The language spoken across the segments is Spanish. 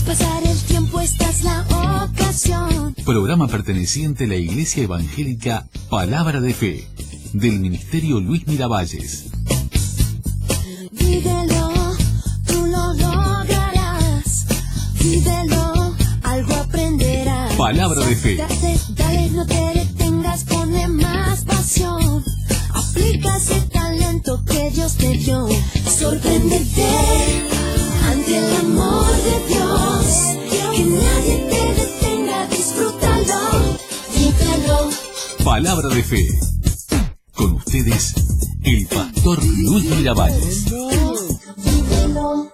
pasar el tiempo, esta es la ocasión. Programa perteneciente a la Iglesia Evangélica Palabra de Fe, del Ministerio Luis Miravalles. Vívelo, tú lo lograrás. Vívelo, algo aprenderás. Palabra de Fe. Dale, no te detengas, ponle más pasión. Aplica ese talento que Dios te dio. Sorpréndete ante el amor de Dios. Que nadie te detenga, disfrútalo, vívelo. Palabra de Fe. Con ustedes, el pastor Luis Miravalles. Vívelo.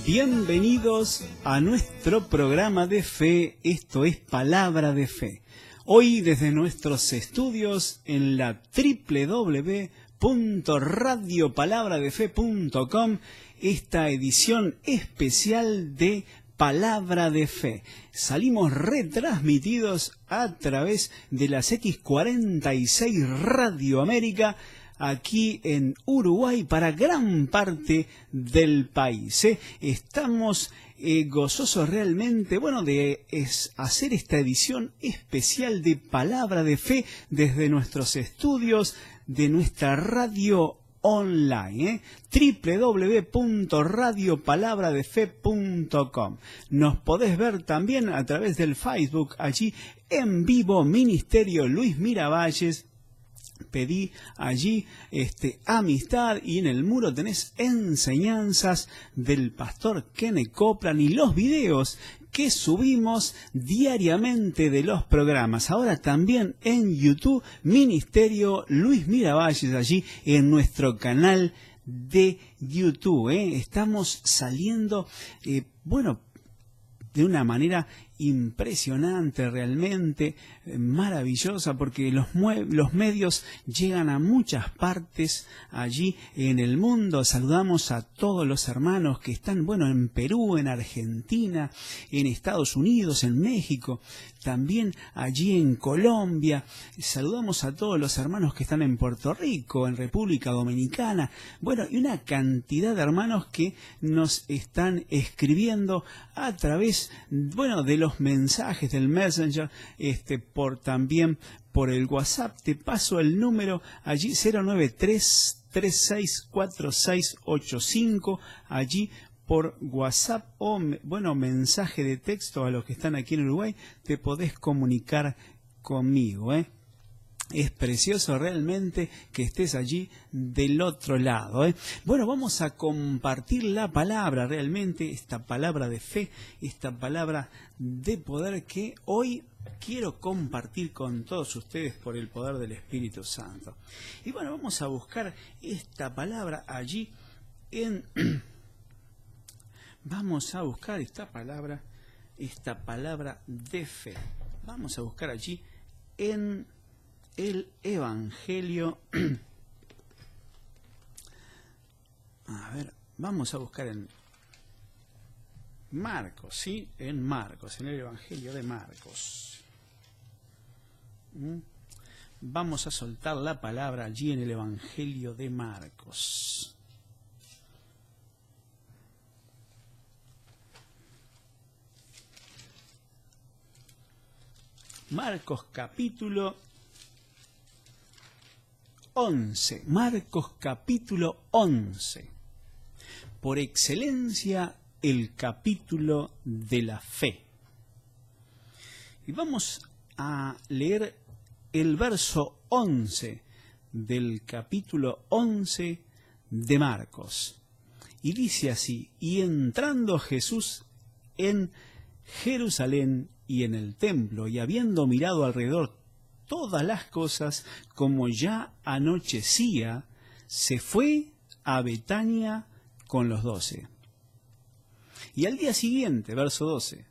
Bienvenidos a nuestro programa de fe, esto es Palabra de Fe. Hoy desde nuestros estudios en la www.radiopalabradefe.com, esta edición especial de Palabra de Fe. Salimos retransmitidos a través de las X46 Radio América, aquí en Uruguay, para gran parte del país. Estamos gozosos realmente, de hacer esta edición especial de Palabra de Fe desde nuestros estudios de nuestra radio online, www.radiopalabradefe.com. Nos podés ver también a través del Facebook, allí en vivo, Ministerio Luis Miravalles. Pedí allí amistad, y en el muro tenés enseñanzas del pastor Kenneth Copeland y los videos que subimos diariamente de los programas. Ahora también en YouTube, Ministerio Luis Miravalles, allí en nuestro canal de YouTube. Estamos saliendo, de una manera impresionante, realmente maravillosa, porque los medios llegan a muchas partes allí en el mundo. Saludamos a todos los hermanos que están, en Perú, en Argentina, en Estados Unidos, en México, también allí en Colombia. Saludamos a todos los hermanos que están en Puerto Rico, en República Dominicana, y una cantidad de hermanos que nos están escribiendo a través, de los mensajes del Messenger, también por el WhatsApp. Te paso el número allí, 093-364685, allí por WhatsApp, o mensaje de texto. A los que están aquí en Uruguay, te podés comunicar conmigo. Es precioso realmente que estés allí del otro lado. Vamos a compartir la palabra, realmente esta palabra de fe, esta palabra de poder que hoy quiero compartir con todos ustedes por el poder del Espíritu Santo. Y vamos a buscar esta palabra allí vamos a buscar esta palabra de fe. Vamos a buscar allí en el Evangelio. Vamos a buscar en Marcos, ¿sí? En el Evangelio de Marcos. Vamos a soltar la palabra allí en el Evangelio de Marcos. Marcos capítulo 11. Marcos capítulo 11. Por excelencia, el capítulo de la fe. Y vamos a leer el verso 11 del capítulo 11 de Marcos. Y dice así: y entrando Jesús en Jerusalén y en el templo, y habiendo mirado alrededor todas las cosas, como ya anochecía, se fue a Betania con los 12. Y al día siguiente, verso 12,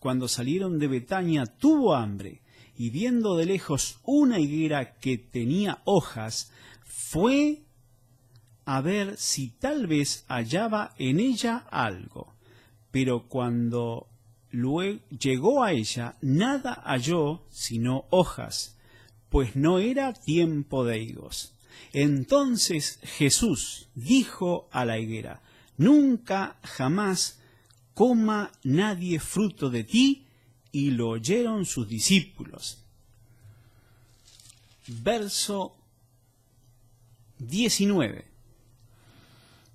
cuando salieron de Betania, tuvo hambre, y viendo de lejos una higuera que tenía hojas, fue a ver si tal vez hallaba en ella algo. Pero cuando luego llegó a ella, nada halló sino hojas, pues no era tiempo de higos. Entonces Jesús dijo a la higuera: nunca jamás coma nadie fruto de ti. Y lo oyeron sus discípulos. Verso 19.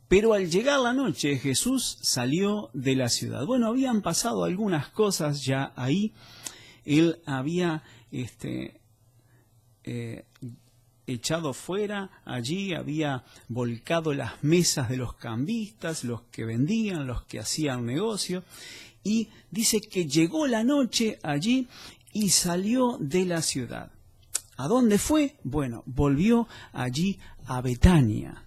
Pero al llegar la noche, Jesús salió de la ciudad. Bueno, habían pasado algunas cosas ya ahí. Él había echado fuera, allí había volcado las mesas de los cambistas, los que vendían, los que hacían negocio. Y dice que llegó la noche allí y salió de la ciudad. ¿A dónde fue? Bueno, volvió allí a Betania.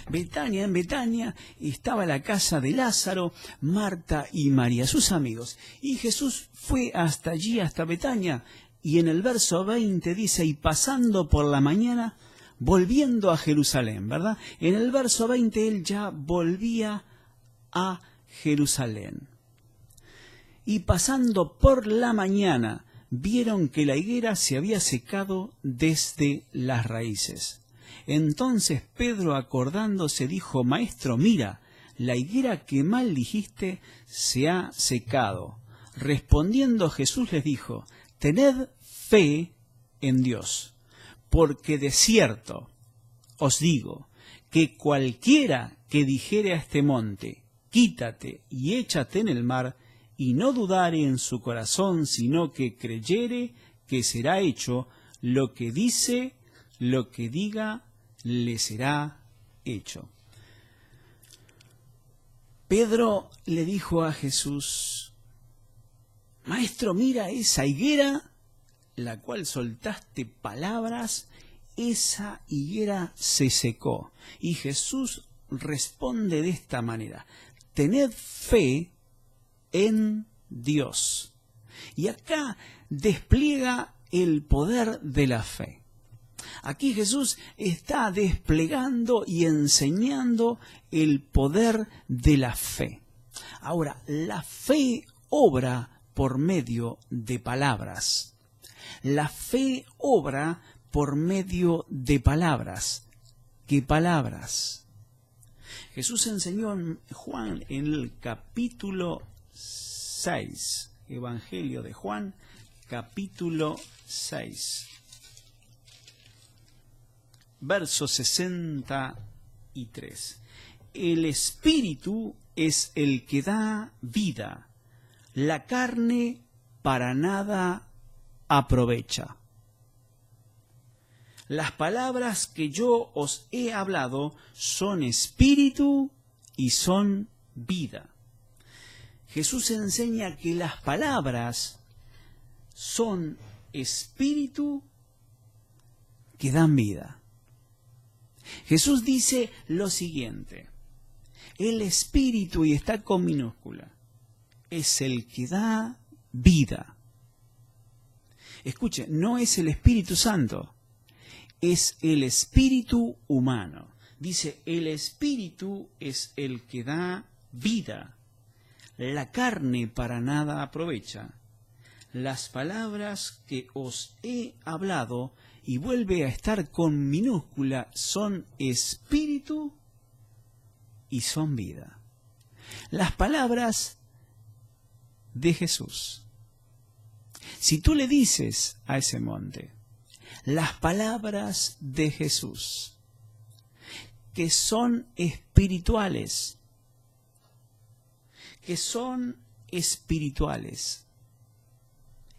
En Betania estaba la casa de Lázaro, Marta y María, sus amigos. Y Jesús fue hasta allí, hasta Betania. Y en el verso 20 dice: y pasando por la mañana, volviendo a Jerusalén, ¿verdad? En el verso 20 él ya volvía a Jerusalén. Y pasando por la mañana, vieron que la higuera se había secado desde las raíces. Entonces Pedro, acordándose, dijo: Maestro, mira, la higuera que mal dijiste se ha secado. Respondiendo Jesús les dijo: tened fe en Dios, porque de cierto os digo que cualquiera que dijere a este monte: quítate y échate en el mar, y no dudare en su corazón, sino que creyere que será hecho lo que dice, lo que diga, le será hecho. Pedro le dijo a Jesús: Maestro, mira esa higuera, la cual soltaste palabras, esa higuera se secó. Y Jesús responde de esta manera: tened fe en Dios. Y acá despliega el poder de la fe. Aquí Jesús está desplegando y enseñando el poder de la fe. Ahora, la fe obra por medio de palabras. La fe obra por medio de palabras. ¿Qué palabras? Jesús enseñó en Juan, en el capítulo 6, Evangelio de Juan, capítulo 6, verso 63. El Espíritu es el que da vida, la carne para nada aprovecha. Las palabras que yo os he hablado son espíritu y son vida. Jesús enseña que las palabras son espíritu que dan vida. Jesús dice lo siguiente: el Espíritu, y está con minúscula, es el que da vida. Escuche, no es el Espíritu Santo, es el espíritu humano. Dice, el Espíritu es el que da vida. La carne para nada aprovecha. Las palabras que os he hablado, y vuelve a estar con minúscula, son espíritu y son vida. Las palabras de Jesús. Si tú le dices a ese monte, las palabras de Jesús, que son espirituales,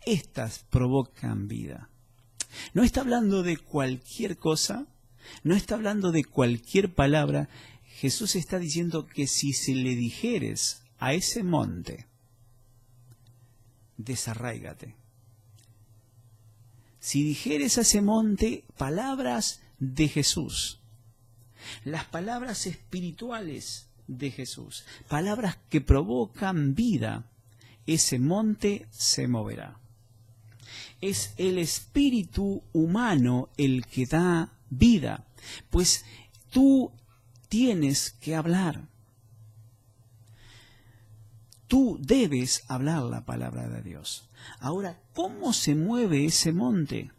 estas provocan vida. No está hablando de cualquier cosa, no está hablando de cualquier palabra. Jesús está diciendo que si se le dijeres a ese monte, desarráigate. Si dijeres a ese monte palabras de Jesús, las palabras espirituales de Jesús, palabras que provocan vida, ese monte se moverá. Es el espíritu humano el que da vida, pues tú tienes que hablar. Tú debes hablar la palabra de Dios. Ahora, ¿cómo se mueve ese monte?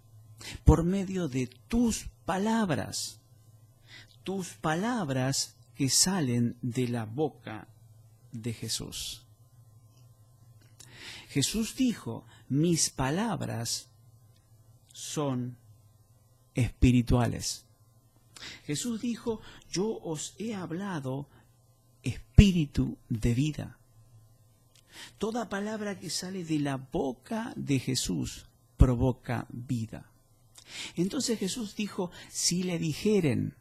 Por medio de tus palabras. Tus palabras que salen de la boca de Jesús. Jesús dijo, mis palabras son espirituales. Jesús dijo, yo os he hablado espíritu de vida. Toda palabra que sale de la boca de Jesús provoca vida. Entonces Jesús dijo, si le dijeren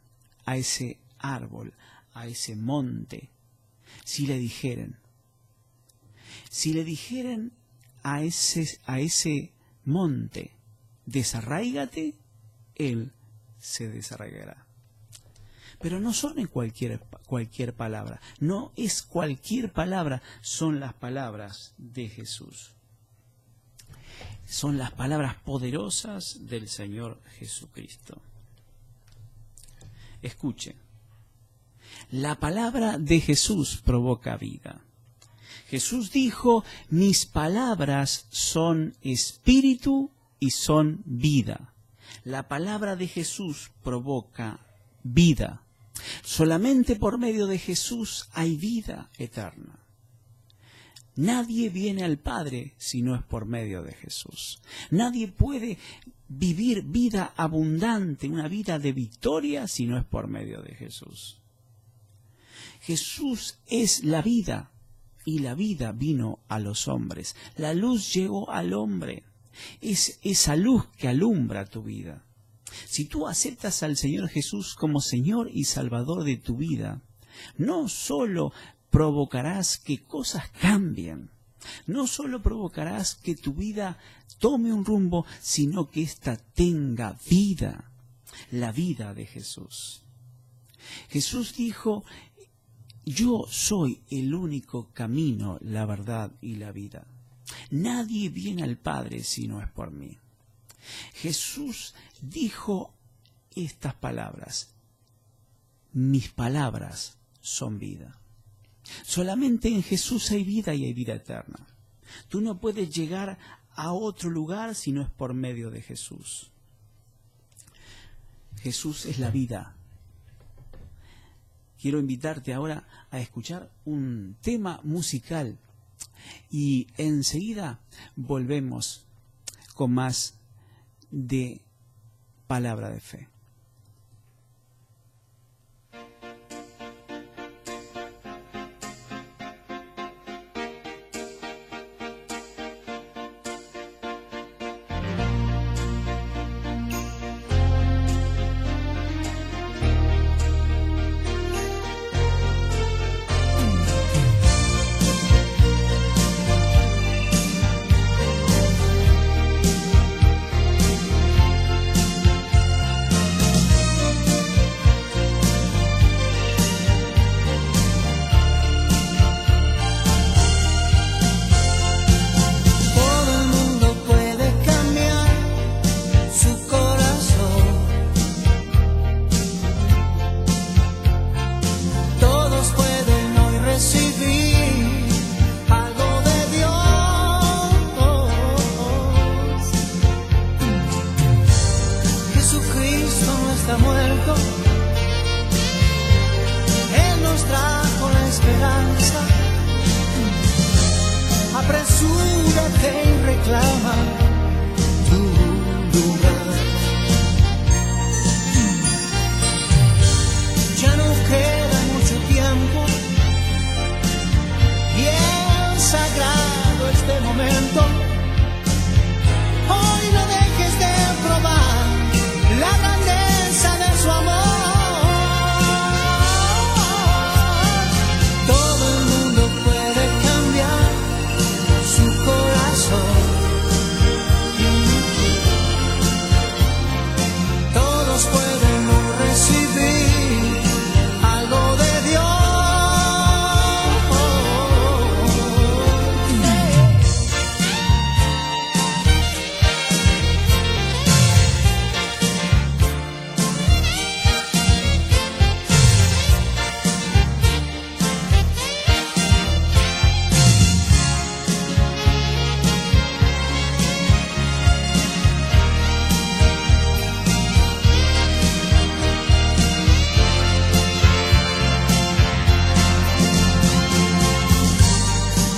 a ese árbol, a ese monte, si le dijeren a ese monte, desarráigate, él se desarraigará. Pero no son en cualquier palabra, no es cualquier palabra, son las palabras de Jesús. Son las palabras poderosas del Señor Jesucristo. Escuchen, la palabra de Jesús provoca vida. Jesús dijo, mis palabras son espíritu y son vida. La palabra de Jesús provoca vida. Solamente por medio de Jesús hay vida eterna. Nadie viene al Padre si no es por medio de Jesús. Nadie puede vivir vida abundante, una vida de victoria, si no es por medio de Jesús. Jesús es la vida y la vida vino a los hombres. La luz llegó al hombre. Es esa luz que alumbra tu vida. Si tú aceptas al Señor Jesús como Señor y Salvador de tu vida, no solo provocarás que cosas cambien, no solo provocarás que tu vida tome un rumbo, sino que ésta tenga vida, la vida de Jesús. Jesús dijo, yo soy el único camino, la verdad y la vida. Nadie viene al Padre si no es por mí. Jesús dijo estas palabras, mis palabras son vida. Solamente en Jesús hay vida y hay vida eterna. Tú no puedes llegar a otro lugar si no es por medio de Jesús. Jesús es la vida. Quiero invitarte ahora a escuchar un tema musical y enseguida volvemos con más de palabra de fe.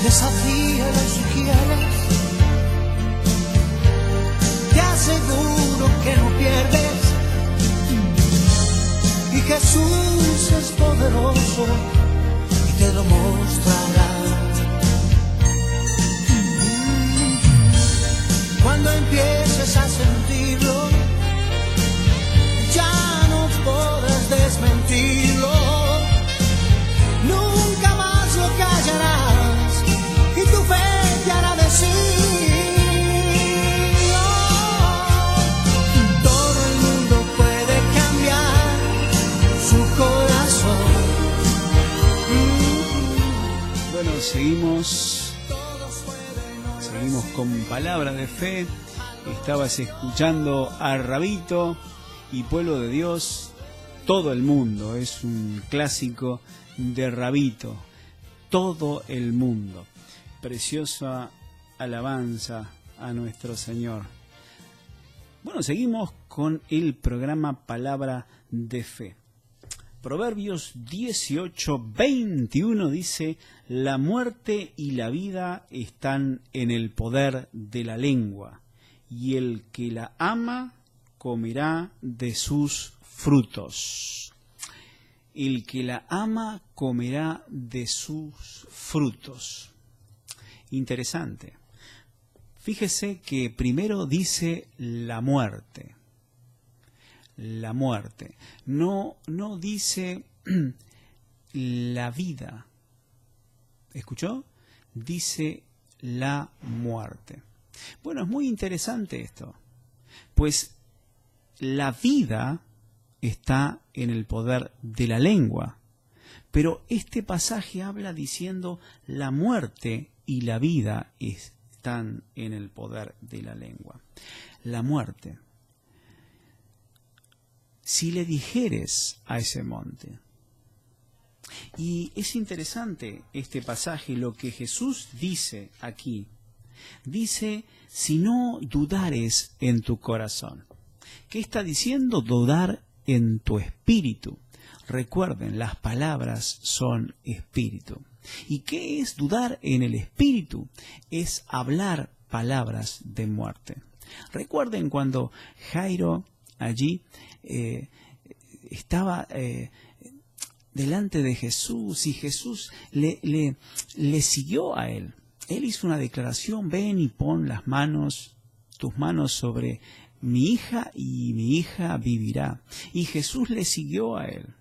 Desafíalo si quieres, te aseguro que no pierdes. Y Jesús es poderoso y te lo mostrará. Cuando empieces a sentirlo, ya no podrás desmentirlo. Nunca más lo callarás y tu fe te hará decir. Oh, todo el mundo puede cambiar su corazón. Bueno, seguimos con palabra de fe. Estabas escuchando a Rabito y Pueblo de Dios, todo el mundo. Es un clásico de Rabito, todo el mundo. Preciosa alabanza a nuestro Señor. Bueno, seguimos con el programa Palabra de Fe. Proverbios 18:21 dice: la muerte y la vida están en el poder de la lengua, y el que la ama comerá de sus frutos. El que la ama comerá de sus frutos. Interesante. Fíjese que primero dice la muerte. La muerte. No dice la vida. ¿Escuchó? Dice la muerte. Bueno, es muy interesante esto. Pues la vida está en el poder de la lengua. Pero este pasaje habla diciendo la muerte y la vida están en el poder de la lengua. La muerte. Si le dijeres a ese monte. Y es interesante este pasaje, lo que Jesús dice aquí. Dice, si no dudares en tu corazón. ¿Qué está diciendo? Dudar en tu espíritu. Recuerden, las palabras son espíritu. ¿Y qué es dudar en el espíritu? Es hablar palabras de muerte. Recuerden cuando Jairo allí estaba delante de Jesús y Jesús le siguió a él. Él hizo una declaración: ven y pon tus manos sobre mi hija y mi hija vivirá. Y Jesús le siguió a él.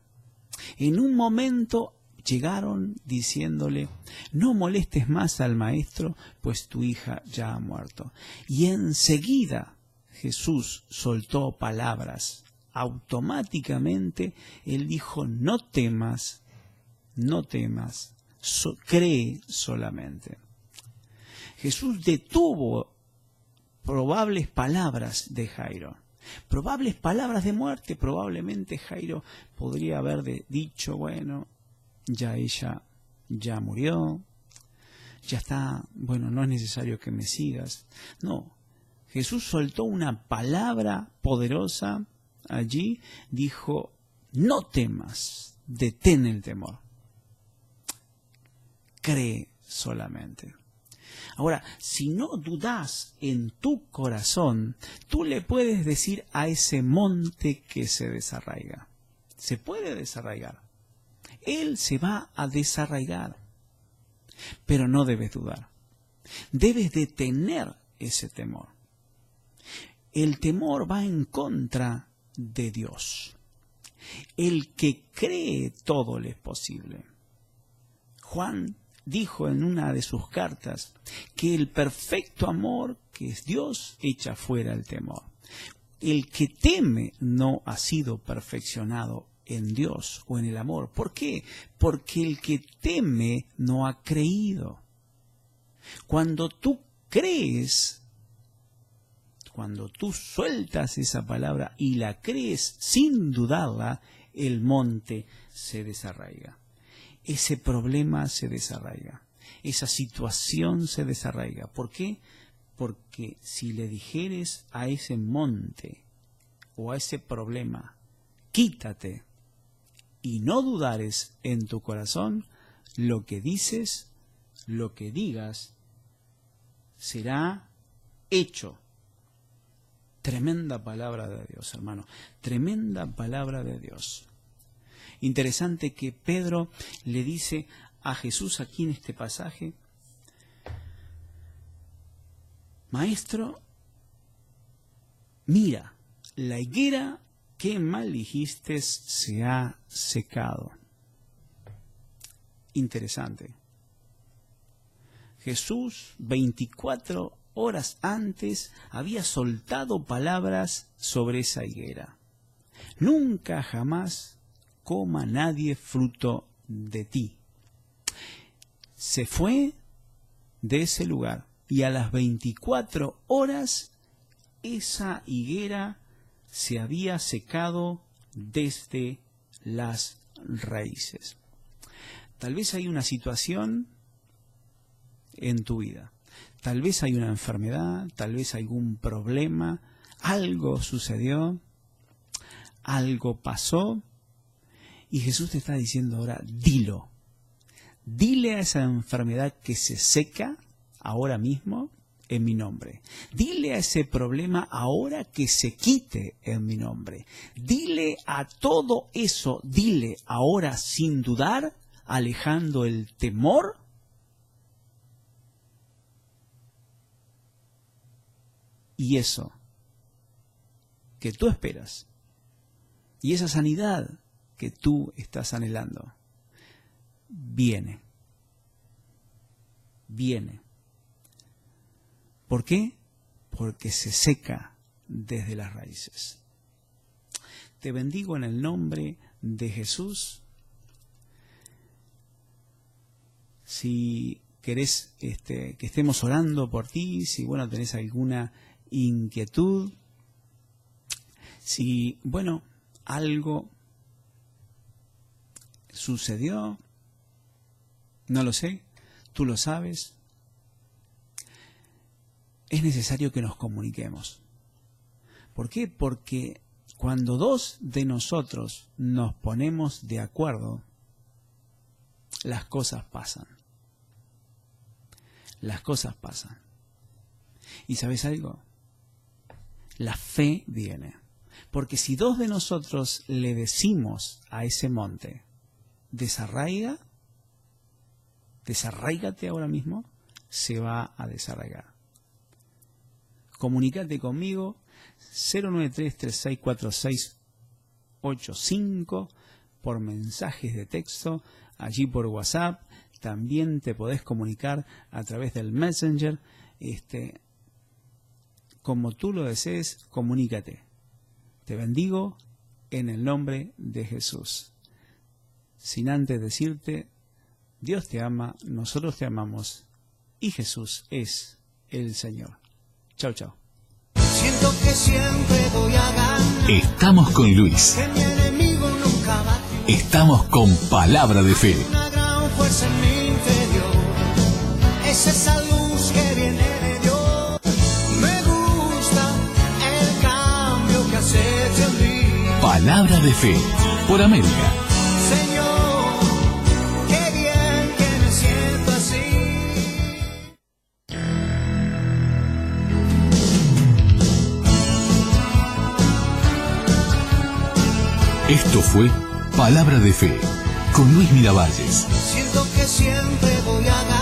En un momento llegaron diciéndole: no molestes más al maestro, pues tu hija ya ha muerto. Y enseguida Jesús soltó palabras. Automáticamente él dijo: no temas, cree solamente. Jesús detuvo probables palabras de Jairo, probables palabras de muerte. Probablemente Jairo podría haber dicho: bueno, ya ella ya murió, ya está, bueno, no es necesario que me sigas. No, Jesús soltó una palabra poderosa. Allí dijo: no temas, detén el temor, cree solamente. Ahora, si no dudas en tu corazón, tú le puedes decir a ese monte que se desarraiga. Se puede desarraigar. Él se va a desarraigar. Pero no debes dudar. Debes de tener ese temor. El temor va en contra de Dios. El que cree todo le es posible. Juan dijo en una de sus cartas que el perfecto amor, que es Dios, echa fuera el temor. El que teme no ha sido perfeccionado en Dios o en el amor. ¿Por qué? Porque el que teme no ha creído. Cuando tú crees, cuando tú sueltas esa palabra y la crees sin dudarla, el monte se desarraiga. Ese problema se desarraiga. Esa situación se desarraiga. ¿Por qué? Porque si le dijeres a ese monte o a ese problema, quítate, y no dudares en tu corazón, lo que dices lo que digas será hecho. Tremenda palabra de Dios, hermano. Tremenda palabra de Dios. Interesante que Pedro le dice a Jesús aquí en este pasaje: Maestro, mira, la higuera que maldijiste se ha secado. Interesante. Jesús, 24 horas antes, había soltado palabras sobre esa higuera. Nunca jamás coma nadie fruto de ti. Se fue de ese lugar y a las 24 horas esa higuera se había secado desde las raíces. Tal vez hay una situación en tu vida, tal vez hay una enfermedad, tal vez hay algún problema, algo sucedió, algo pasó, y Jesús te está diciendo ahora: dilo, dile a esa enfermedad que se seca ahora mismo en mi nombre. Dile a ese problema ahora que se quite en mi nombre. Dile a todo eso, dile ahora sin dudar, alejando el temor. Y eso que tú esperas, y esa sanidad que tú estás anhelando, viene. Viene. ¿Por qué? Porque se seca desde las raíces. Te bendigo en el nombre de Jesús. Si querés que estemos orando por ti, si tenés alguna inquietud, si algo sucedió, no lo sé, tú lo sabes, es necesario que nos comuniquemos. ¿Por qué? Porque cuando dos de nosotros nos ponemos de acuerdo, las cosas pasan. Las cosas pasan. ¿Y sabes algo? La fe viene. Porque si dos de nosotros le decimos a ese monte: desarráigate ahora mismo, se va a desarraigar. Comunícate conmigo, 093-3646-85, por mensajes de texto, allí por WhatsApp. También te podés comunicar a través del Messenger. Como tú lo desees, comunícate. Te bendigo en el nombre de Jesús. Sin antes decirte: Dios te ama, nosotros te amamos y Jesús es el Señor. Chao, chao. Siento que siempre voy a ganar. Estamos con Luis. Que mi enemigo nunca va a triunfar. Estamos con Palabra de Fe. Una gran fuerza en mi interior. Es esa luz que viene de Dios. Me gusta el cambio que has hecho en mí. Palabra de Fe por América. Señor, qué bien que me siento así. Esto fue Palabra de Fe con Luis Miravalles. Siento que siempre voy a ganar.